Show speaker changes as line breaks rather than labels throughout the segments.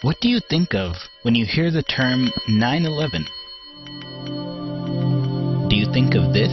What do you think of when you hear the term 9/11? Do you think of this?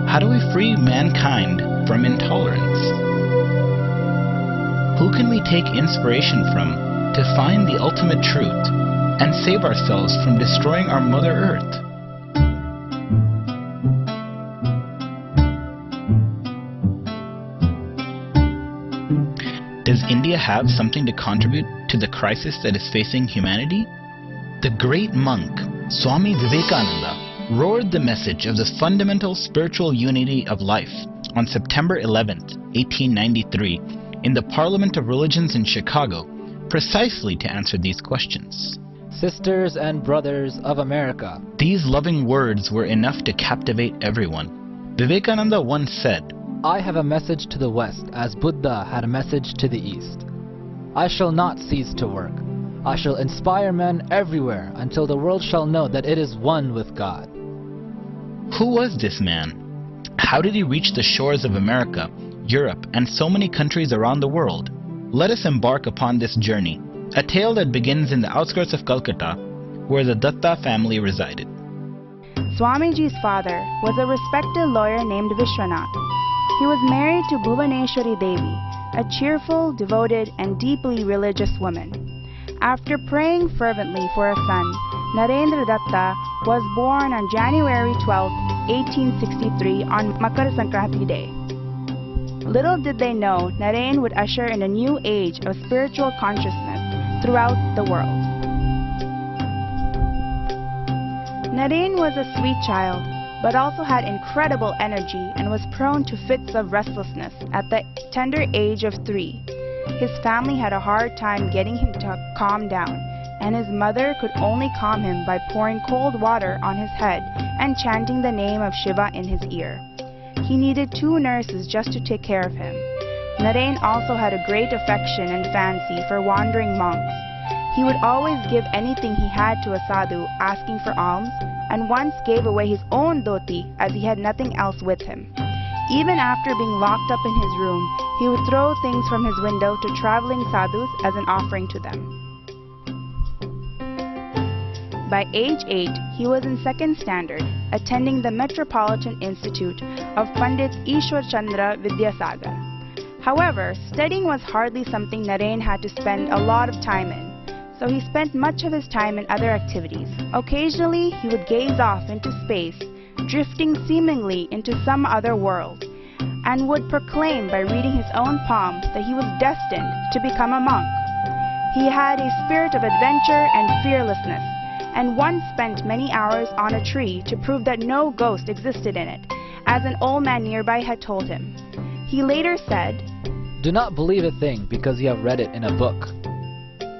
How do we free mankind from intolerance? Who can we take inspiration from to find the ultimate truth and save ourselves from destroying our Mother Earth? Does India have something to contribute to the crisis that is facing humanity? The great monk, Swami Vivekananda, roared the message of the fundamental spiritual unity of life on September 11, 1893, in the Parliament of Religions in Chicago, precisely to answer these questions.
Sisters and brothers of America.
These loving words were enough to captivate everyone. Vivekananda once said,
I have a message to the West as Buddha had a message to the East. I shall not cease to work. I shall inspire men everywhere until the world shall know that it is one with God.
Who was this man? How did he reach the shores of America, Europe, and so many countries around the world? Let us embark upon this journey, a tale that begins in the outskirts of Calcutta, where the Datta family resided.
Swamiji's father was a respected lawyer named Vishwanath. He was married to Bhuvaneshwari Devi, a cheerful, devoted, and deeply religious woman. After praying fervently for a son, Narendra Datta was born on January 12, 1863 on Makar Sankranti Day. Little did they know Naren would usher in a new age of spiritual consciousness throughout the world. Naren was a sweet child, but also had incredible energy and was prone to fits of restlessness at the tender age of 3. His family had a hard time getting him to calm down, and his mother could only calm him by pouring cold water on his head and chanting the name of Shiva in his ear. He needed 2 nurses just to take care of him. Naren also had a great affection and fancy for wandering monks. He would always give anything he had to a sadhu asking for alms, and once gave away his own dhoti as he had nothing else with him. Even after being locked up in his room, he would throw things from his window to traveling sadhus as an offering to them. By age 8, he was in 2nd standard, attending the Metropolitan Institute of Pandit Ishwar Chandra Vidyasagar. However, studying was hardly something Naren had to spend a lot of time in, so he spent much of his time in other activities. Occasionally, he would gaze off into space, drifting seemingly into some other world, and would proclaim by reading his own palms that he was destined to become a monk. He had a spirit of adventure and fearlessness, and once spent many hours on a tree to prove that no ghost existed in it, as an old man nearby had told him. He later said,
Do not believe a thing because you have read it in a book.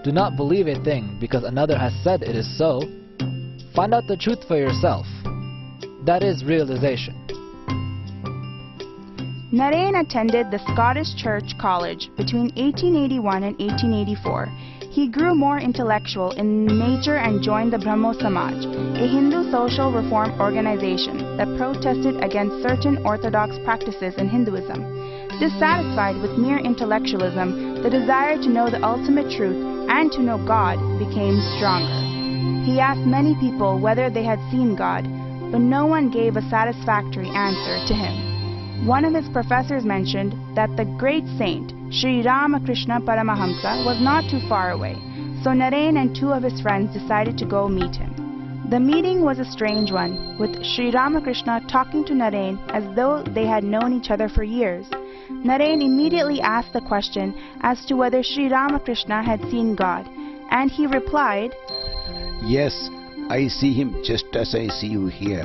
Do not believe a thing because another has said it is so. Find out the truth for yourself. That is realization.
Naren attended the Scottish Church College between 1881 and 1884. He grew more intellectual in nature and joined the Brahmo Samaj, a Hindu social reform organization that protested against certain orthodox practices in Hinduism. Dissatisfied with mere intellectualism, the desire to know the ultimate truth and to know God became stronger. He asked many people whether they had seen God, but no one gave a satisfactory answer to him. One of his professors mentioned that the great saint, Sri Ramakrishna Paramahamsa, was not too far away, so Naren and 2 of his friends decided to go meet him. The meeting was a strange one, with Sri Ramakrishna talking to Naren as though they had known each other for years. Naren immediately asked the question as to whether Sri Ramakrishna had seen God, and he replied,
Yes, I see him just as I see you here,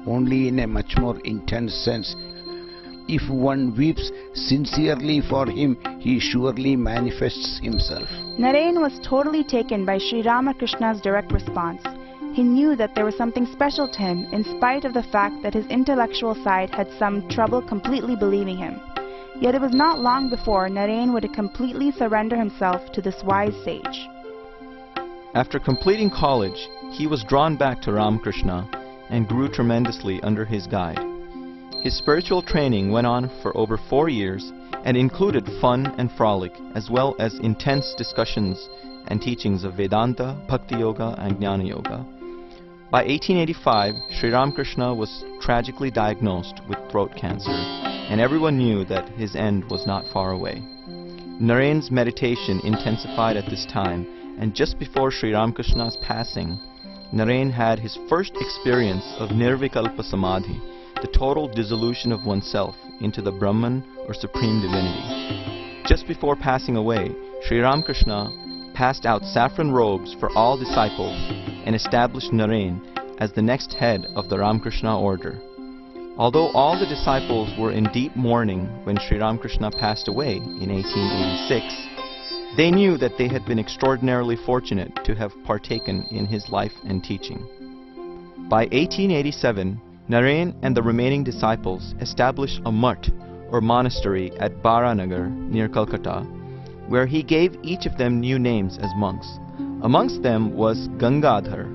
only in a much more intense sense. If one weeps sincerely for him, he surely manifests himself.
Naren was totally taken by Sri Ramakrishna's direct response. He knew that there was something special to him in spite of the fact that his intellectual side had some trouble completely believing him. Yet it was not long before Naren would completely surrender himself to this wise sage.
After completing college, he was drawn back to Ramakrishna and grew tremendously under his guide. His spiritual training went on for over 4 years, and included fun and frolic, as well as intense discussions and teachings of Vedanta, Bhakti Yoga, and Jnana Yoga. By 1885, Sri Ramakrishna was tragically diagnosed with throat cancer, and everyone knew that his end was not far away. Narayan's meditation intensified at this time, and just before Sri Ramakrishna's passing, Narayan had his first experience of Nirvikalpa Samadhi, the total dissolution of oneself into the Brahman or Supreme Divinity. Just before passing away, Sri Ramakrishna passed out saffron robes for all disciples and established Narayan as the next head of the Ramakrishna order. Although all the disciples were in deep mourning when Sri Ramakrishna passed away in 1886, they knew that they had been extraordinarily fortunate to have partaken in his life and teaching. By 1887, Narayan and the remaining disciples established a mutt or monastery at Baranagar near Calcutta, where he gave each of them new names as monks. Amongst them was Gangadhar,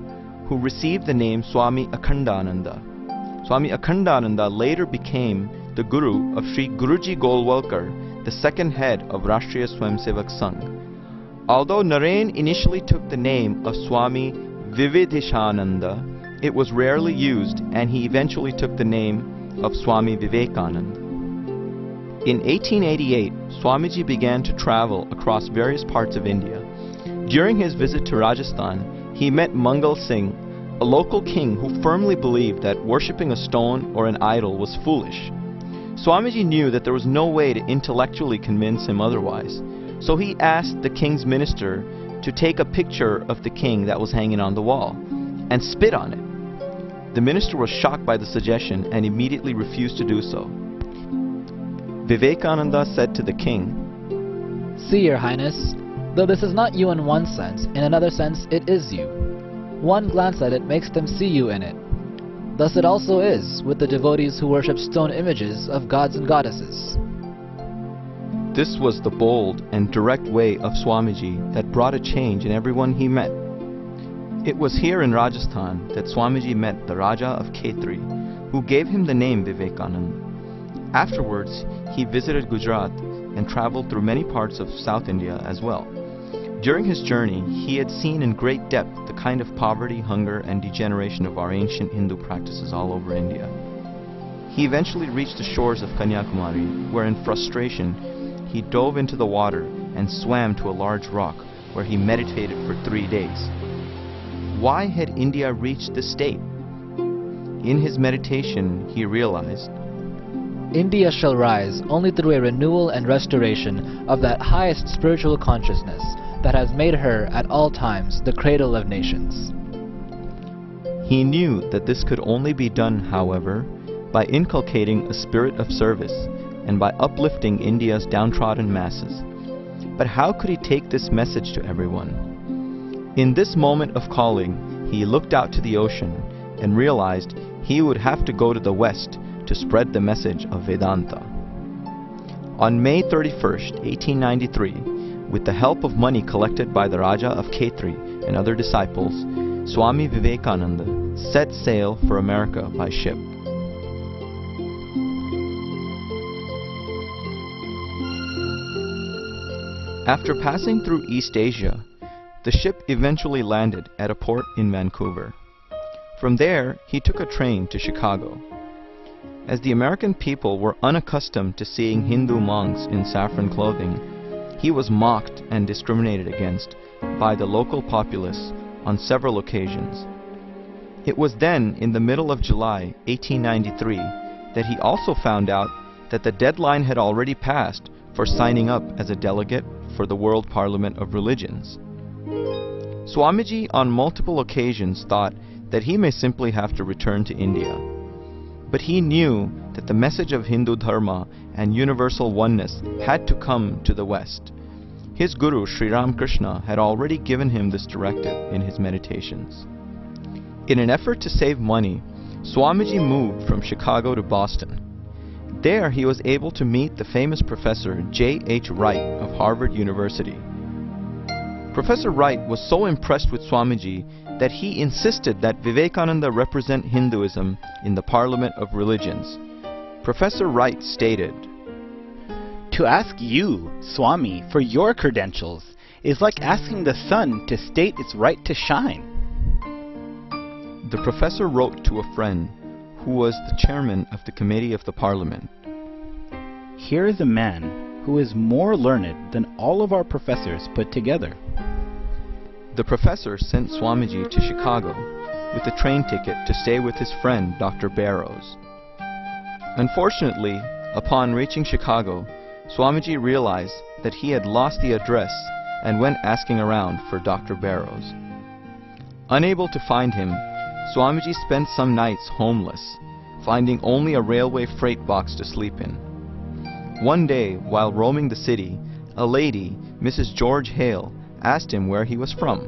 who received the name Swami Akhandananda. Swami Akhandananda later became the guru of Sri Guruji Golwalkar, the second head of Rashtriya Swayamsevak Sangh. Although Narayan initially took the name of Swami Vivekananda, it was rarely used, and he eventually took the name of Swami Vivekananda. In 1888, Swamiji began to travel across various parts of India. During his visit to Rajasthan, he met Mangal Singh, a local king who firmly believed that worshipping a stone or an idol was foolish. Swamiji knew that there was no way to intellectually convince him otherwise, so he asked the king's minister to take a picture of the king that was hanging on the wall and spit on it. The minister was shocked by the suggestion and immediately refused to do so. Vivekananda said to the king,
"See, Your Highness, though this is not you in one sense, in another sense it is you. One glance at it makes them see you in it. Thus it also is with the devotees who worship stone images of gods and goddesses."
This was the bold and direct way of Swamiji that brought a change in everyone he met. It was here in Rajasthan that Swamiji met the Raja of Khetri, who gave him the name Vivekananda. Afterwards, he visited Gujarat and traveled through many parts of South India as well. During his journey, he had seen in great depth the kind of poverty, hunger, and degeneration of our ancient Hindu practices all over India. He eventually reached the shores of Kanyakumari, where in frustration, he dove into the water and swam to a large rock, where he meditated for 3 days. Why had India reached this state? In his meditation, he realized,
India shall rise only through a renewal and restoration of that highest spiritual consciousness that has made her at all times the cradle of nations.
He knew that this could only be done, however, by inculcating a spirit of service and by uplifting India's downtrodden masses. But how could he take this message to everyone? In this moment of calling, he looked out to the ocean and realized he would have to go to the west to spread the message of Vedanta. On May 31st, 1893, with the help of money collected by the Raja of Khetri and other disciples, Swami Vivekananda set sail for America by ship. After passing through East Asia, the ship eventually landed at a port in Vancouver. From there, he took a train to Chicago. As the American people were unaccustomed to seeing Hindu monks in saffron clothing, he was mocked and discriminated against by the local populace on several occasions. It was then, in the middle of July 1893, that he also found out that the deadline had already passed for signing up as a delegate for the World Parliament of Religions. Swamiji on multiple occasions thought that he may simply have to return to India. But he knew that the message of Hindu Dharma and universal oneness had to come to the West. His guru Sri Ramakrishna had already given him this directive in his meditations. In an effort to save money, Swamiji moved from Chicago to Boston. There he was able to meet the famous professor J.H. Wright of Harvard University. Professor Wright was so impressed with Swamiji that he insisted that Vivekananda represent Hinduism in the Parliament of Religions. Professor Wright stated,
To ask you, Swami, for your credentials is like asking the sun to state its right to shine.
The professor wrote to a friend who was the chairman of the committee of the parliament.
Here is a man who is more learned than all of our professors put together.
The professor sent Swamiji to Chicago with a train ticket to stay with his friend Dr. Barrows. Unfortunately, upon reaching Chicago, Swamiji realized that he had lost the address and went asking around for Dr. Barrows. Unable to find him, Swamiji spent some nights homeless, finding only a railway freight box to sleep in. One day, while roaming the city, a lady, Mrs. George Hale, asked him where he was from.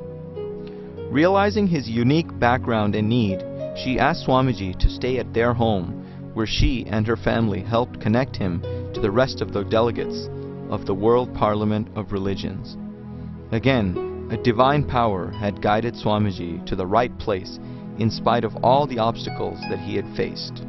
Realizing his unique background and need, she asked Swamiji to stay at their home, where she and her family helped connect him to the rest of the delegates of the World Parliament of Religions. Again, a divine power had guided Swamiji to the right place in spite of all the obstacles that he had faced.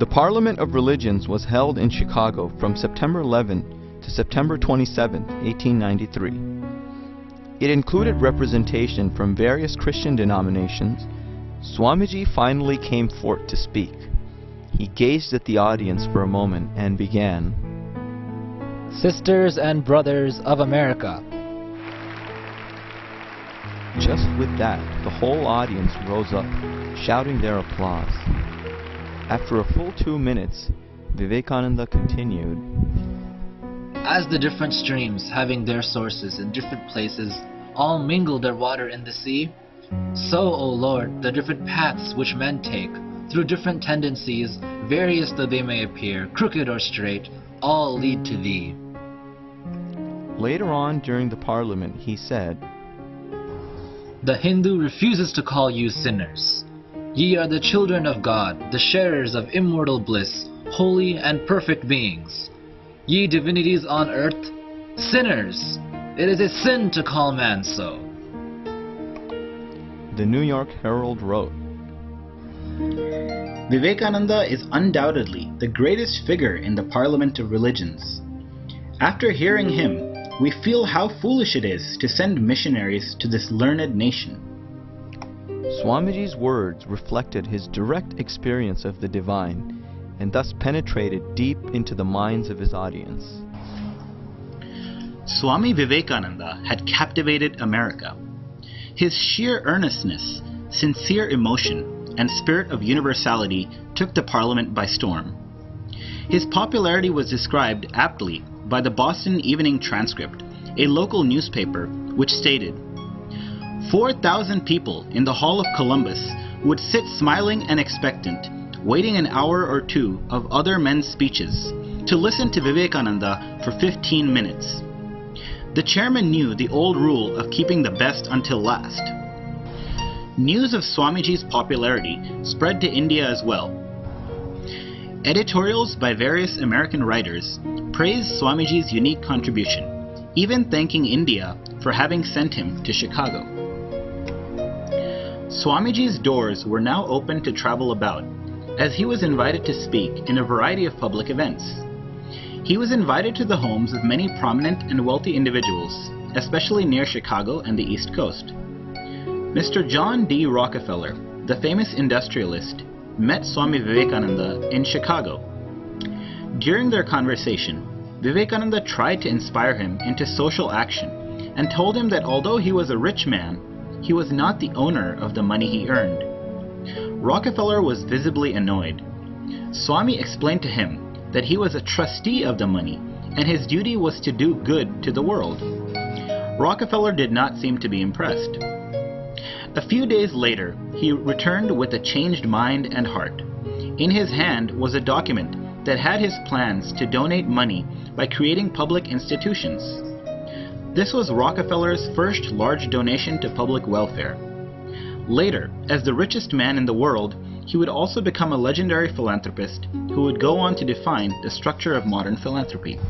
The Parliament of Religions was held in Chicago from September 11 to September 27, 1893. It included representation from various Christian denominations. Swamiji finally came forth to speak. He gazed at the audience for a moment and began,
Sisters and brothers of America.
Just with that, the whole audience rose up, shouting their applause. After a full 2 minutes, Vivekananda continued,
As the different streams, having their sources in different places, all mingle their water in the sea, so, O Lord, the different paths which men take, through different tendencies, various though they may appear, crooked or straight, all lead to Thee.
Later on during the Parliament, he said,
The Hindu refuses to call you sinners. Ye are the children of God, the sharers of immortal bliss, holy and perfect beings. Ye divinities on earth, sinners! It is a sin to call man so.
The New York Herald wrote,
Vivekananda is undoubtedly the greatest figure in the Parliament of Religions. After hearing him, we feel how foolish it is to send missionaries to this learned nation.
Swamiji's words reflected his direct experience of the divine and thus penetrated deep into the minds of his audience.
Swami Vivekananda had captivated America. His sheer earnestness, sincere emotion, and spirit of universality took the Parliament by storm. His popularity was described aptly by the Boston Evening Transcript, a local newspaper, which stated, 4,000 people in the Hall of Columbus would sit smiling and expectant, waiting an hour or two of other men's speeches, to listen to Vivekananda for 15 minutes. The chairman knew the old rule of keeping the best until last. News of Swamiji's popularity spread to India as well. Editorials by various American writers praised Swamiji's unique contribution, even thanking India for having sent him to Chicago. Swamiji's doors were now open to travel about, as he was invited to speak in a variety of public events. He was invited to the homes of many prominent and wealthy individuals, especially near Chicago and the East Coast. Mr. John D. Rockefeller, the famous industrialist, met Swami Vivekananda in Chicago. During their conversation, Vivekananda tried to inspire him into social action and told him that although he was a rich man, he was not the owner of the money he earned. Rockefeller was visibly annoyed. Swami explained to him that he was a trustee of the money and his duty was to do good to the world. Rockefeller did not seem to be impressed. A few days later, he returned with a changed mind and heart. In his hand was a document that had his plans to donate money by creating public institutions. This was Rockefeller's first large donation to public welfare. Later, as the richest man in the world, he would also become a legendary philanthropist who would go on to define the structure of modern philanthropy.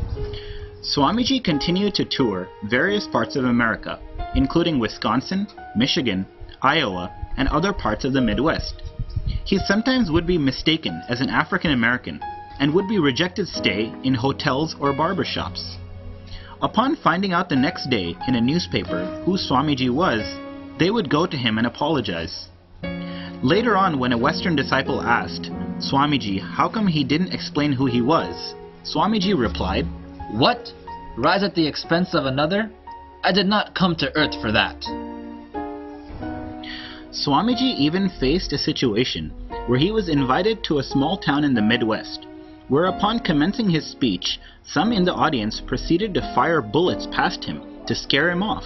Swamiji continued to tour various parts of America, including Wisconsin, Michigan, Iowa, and other parts of the Midwest. He sometimes would be mistaken as an African American and would be rejected stay in hotels or barbershops. Upon finding out the next day in a newspaper who Swamiji was, they would go to him and apologize. Later on, when a Western disciple asked Swamiji how come he didn't explain who he was, Swamiji replied,
What? Rise at the expense of another? I did not come to earth for that.
Swamiji even faced a situation where he was invited to a small town in the Midwest, where upon commencing his speech, some in the audience proceeded to fire bullets past him to scare him off.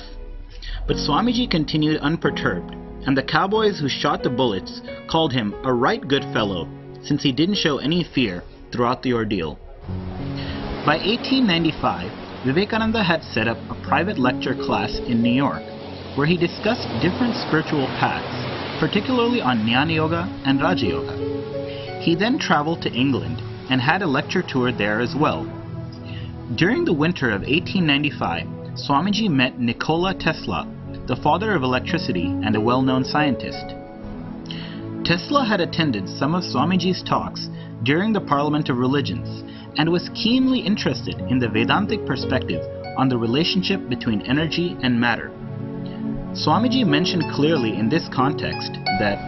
But Swamiji continued unperturbed, and the cowboys who shot the bullets called him a right good fellow, since he didn't show any fear throughout the ordeal. By 1895, Vivekananda had set up a private lecture class in New York, where he discussed different spiritual paths, particularly on Jnana Yoga and Raja Yoga. He then traveled to England and had a lecture tour there as well. During the winter of 1895, Swamiji met Nikola Tesla, the father of electricity and a well-known scientist. Tesla had attended some of Swamiji's talks during the Parliament of Religions and was keenly interested in the Vedantic perspective on the relationship between energy and matter. Swamiji mentioned clearly in this context that,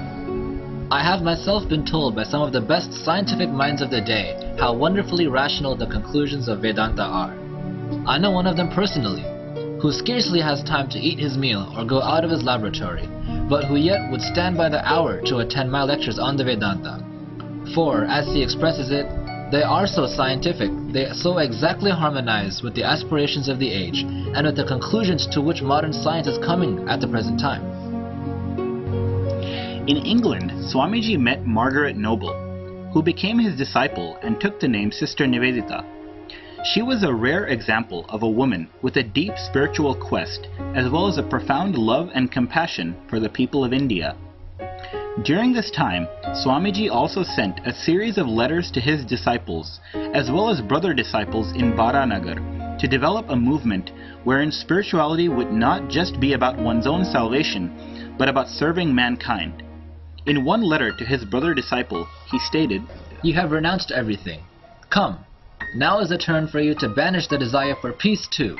I have myself been told by some of the best scientific minds of the day how wonderfully rational the conclusions of Vedanta are. I know one of them personally, who scarcely has time to eat his meal or go out of his laboratory, but who yet would stand by the hour to attend my lectures on the Vedanta. For, as he expresses it, they are so scientific, they so exactly harmonize with the aspirations of the age and with the conclusions to which modern science is coming at the present time.
in England, Swamiji met Margaret Noble, who became his disciple and took the name Sister Nivedita. She was a rare example of a woman with a deep spiritual quest, as well as a profound love and compassion for the people of India. During this time, Swamiji also sent a series of letters to his disciples, as well as brother disciples in Baranagar, to develop a movement wherein spirituality would not just be about one's own salvation, but about serving mankind. In one letter to his brother disciple, he stated,
"You have renounced everything. Come, now is the turn for you to banish the desire for peace too.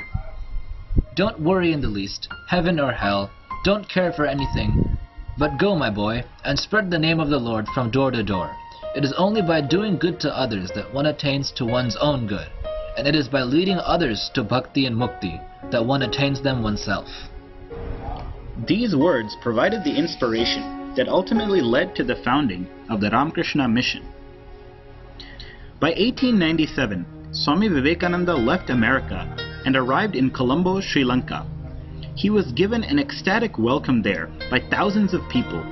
Don't worry in the least, heaven or hell, don't care for anything, but go, my boy, and spread the name of the Lord from door to door. It is only by doing good to others that one attains to one's own good, and it is by leading others to bhakti and mukti that one attains them oneself."
These words provided the inspiration that ultimately led to the founding of the Ramakrishna Mission. By 1897, Swami Vivekananda left America and arrived in Colombo, Sri Lanka. He was given an ecstatic welcome there by thousands of people.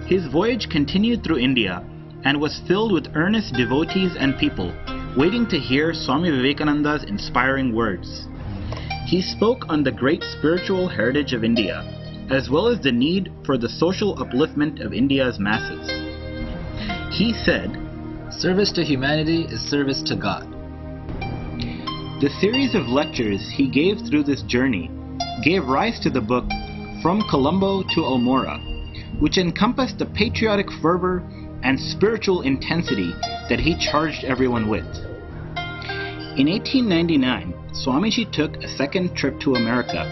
His voyage continued through India and was filled with earnest devotees and people waiting to hear Swami Vivekananda's inspiring words. He spoke on the great spiritual heritage of India, as well as the need for the social upliftment of India's masses. He said,
"Service to humanity is service to God."
The series of lectures he gave through this journey gave rise to the book From Colombo to Almora, which encompassed the patriotic fervor and spiritual intensity that he charged everyone with. In 1899, Swamiji took a second trip to America,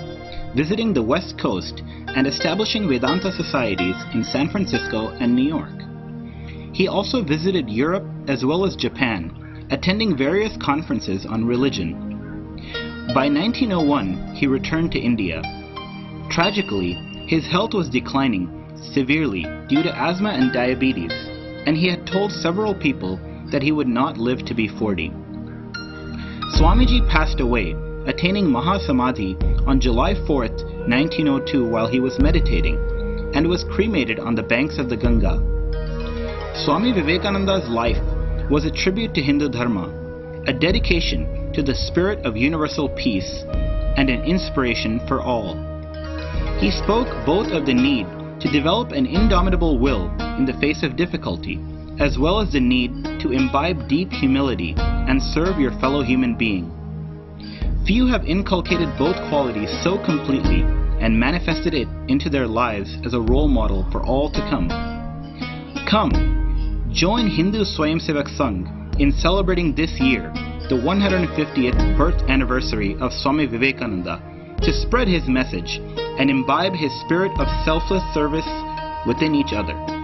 visiting the West Coast and establishing Vedanta societies in San Francisco and New York. He also visited Europe as well as Japan, attending various conferences on religion. By 1901, he returned to India. Tragically, his health was declining severely due to asthma and diabetes, and he had told several people that he would not live to be 40. Swamiji passed away, attaining Mahasamadhi on July 4th, 1902 while he was meditating, and was cremated on the banks of the Ganga. Swami Vivekananda's life was a tribute to Hindu Dharma, a dedication to the spirit of universal peace, and an inspiration for all. He spoke both of the need to develop an indomitable will in the face of difficulty, as well as the need to imbibe deep humility and serve your fellow human being. Few have inculcated both qualities so completely and manifested it into their lives as a role model for all to come. Come, join Hindu Swayamsevak Sangh in celebrating this year, the 150th birth anniversary of Swami Vivekananda, to spread his message and imbibe his spirit of selfless service within each other.